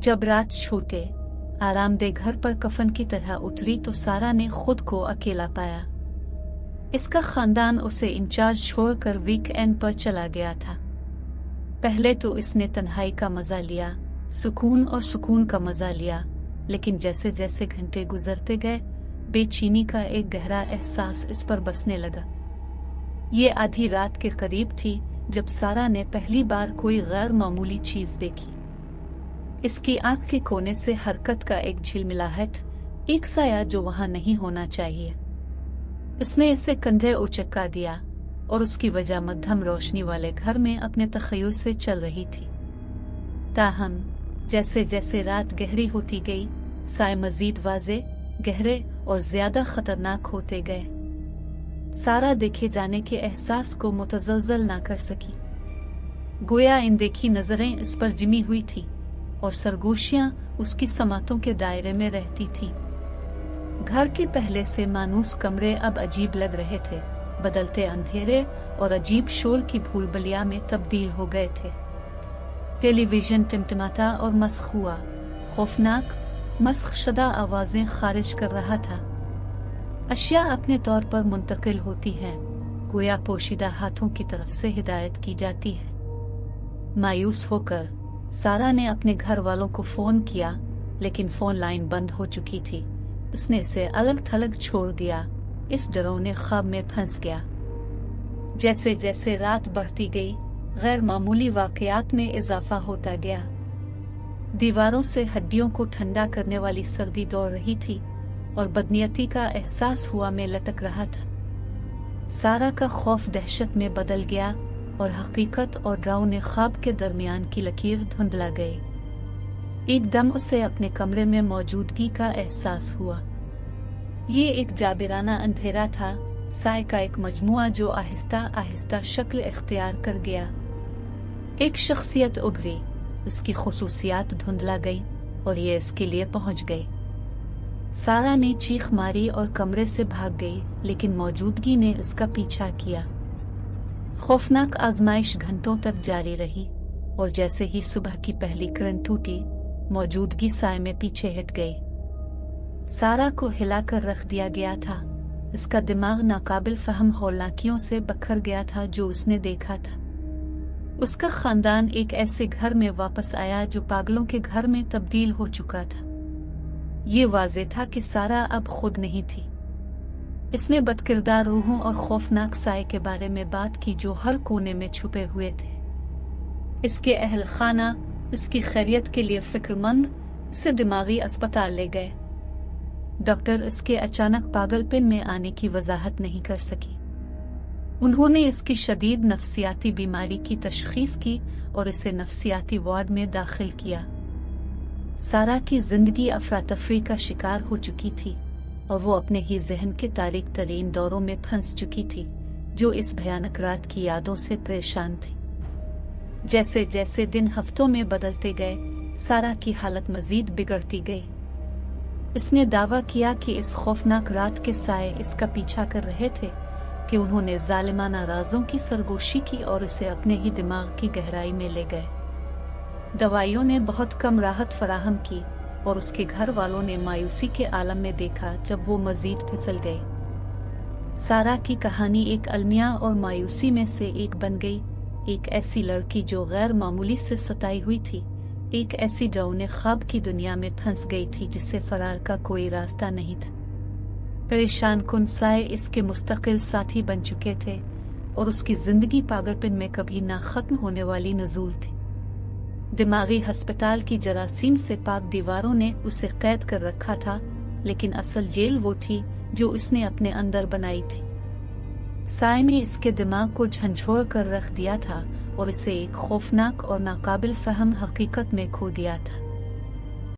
जब रात छोटे आरामदेह घर पर कफन की तरह उतरी तो सारा ने खुद को अकेला पाया। इसका खानदान उसे इंचार्ज छोड़कर वीकेंड पर चला गया था। पहले तो इसने तन्हाई का मजा लिया, सुकून का मजा लिया, लेकिन जैसे जैसे घंटे गुजरते गए बेचैनी का एक गहरा एहसास इस पर बसने लगा। ये आधी रात के करीब थी जब सारा ने पहली बार कोई गैर मामूली चीज देखी। इसकी आंख के कोने से हरकत का एक झिलमिलाहट, एक साया जो वहां नहीं होना चाहिए। उसने इसे कंधे उचका दिया और उसकी वजह मध्यम रोशनी वाले घर में अपने तखय्युल से चल रही थी। ताहम जैसे जैसे रात गहरी होती गई साए मजीद वाजे, गहरे और ज्यादा खतरनाक होते गए। सारा देखे जाने के एहसास को मुतज़लज़ल ना कर सकी। गोया इन देखी नजरें इस पर जिमी हुई थी और सरगोशियां उसकी समातों के दायरे में रहती थी। घर के पहले से मानूस कमरे अब अजीब लग रहे थे, बदलते अंधेरे और अजीब शोर की भूलभुलैया में तब्दील हो गए थे। टेलीविजन टिमटिमाता और मस्ख हुआ, खौफनाक मस्ख शुदा आवाजें खारिज कर रहा था। अशिया अपने तौर पर मुंतकिल होती हैं, गोया पोशीदा हाथों की तरफ से हिदायत की जाती है। मायूस होकर सारा ने अपने घर वालों को फोन किया, लेकिन फोन लाइन बंद हो चुकी थी। उसने इसे अलग थलग छोड़ दिया, इस डरावने ख्वाब में फंस गया। जैसे जैसे रात बढ़ती गई गैर मामूली वाकयात में इजाफा होता गया। दीवारों से हड्डियों को ठंडा करने वाली सर्दी दौड़ रही थी और बदनियती का एहसास हुआ में लटक रहा था। सारा का खौफ दहशत में बदल गया और हकीकत और डरावने ख्वाब के दरमियान की लकीर धुंधला गई। एकदम उसे अपने कमरे में मौजूदगी का एहसास हुआ। ये एक जाबिराना अंधेरा था, साए का एक मजमुआ जो आहिस्ता आहिस्ता शक्ल इख्तियार कर गया। एक शख्सियत उभरी, उसकी खुसूसियात धुंधला गई और ये इसके लिए पहुंच गई। सारा ने चीख मारी और कमरे से भाग गई, लेकिन मौजूदगी ने उसका पीछा किया। खौफनाक आजमाइश घंटों तक जारी रही और जैसे ही सुबह की पहली किरण टूटी, मौजूदगी साए में पीछे हट गई। सारा को हिलाकर रख दिया गया था। इसका दिमाग नाकाबिल फहम हौलनाकियों से बखर गया था जो उसने देखा था। उसका खानदान एक ऐसे घर में वापस आया जो पागलों के घर में तब्दील हो चुका था। ये वाज़ेह था कि सारा अब खुद नहीं थी। इसने बदकिरदार रूहों और खौफनाक साए के बारे में बात की जो हर कोने में छुपे हुए थे। इसके अहल खाना उसकी खैरियत के लिए फिक्रमंद उसे दिमागी अस्पताल ले गए। डॉक्टर इसके अचानक पागलपन में आने की वजाहत नहीं कर सकी। उन्होंने इसकी शदीद नफ्सियाती बीमारी की तशखीस की और इसे नफ्सियाती वार्ड में दाखिल किया। सारा की जिंदगी अफरा-तफरी का शिकार हो चुकी थी और वो अपने ही जहन के तारीक तरीन दौरों में फंस चुकी थी जो इस भयानक रात की यादों से परेशान थी। जैसे जैसे दिन हफ्तों में बदलते गए, सारा की हालत मजीद बिगड़ती गई। इसने दावा किया कि इस खौफनाक रात के साए इसका पीछा कर रहे थे, कि उन्होंने जालिमाना राजों की सरगोशी की और उसे अपने ही दिमाग की गहराई में ले गए। दवाइयों ने बहुत कम राहत फराहम की और उसके घर वालों ने मायूसी के आलम में देखा जब वो मजीद फिसल गए। सारा की कहानी एक अलमिया और मायूसी में से एक बन गई। एक ऐसी लड़की जो गैर मामूली से सताई हुई थी, एक ऐसी डरावने ख्वाब की दुनिया में फंस गई थी जिससे फरार का कोई रास्ता नहीं था। परेशान कुन साए इसके मुस्तकिल साथी बन चुके थे और उसकी जिंदगी पागलपन में कभी ना खत्म होने वाली नजूल थी। दिमागी हस्पताल की जरासीम से पाक दीवारों ने उसे कैद कर रखा था, लेकिन असल जेल वो थी जो उसने अपने अंदर बनाई थी। साए ने इसके दिमाग को झंझोड़ कर रख दिया था और इसे एक खौफनाक और नाकाबिल फहम हकीकत में खो दिया था।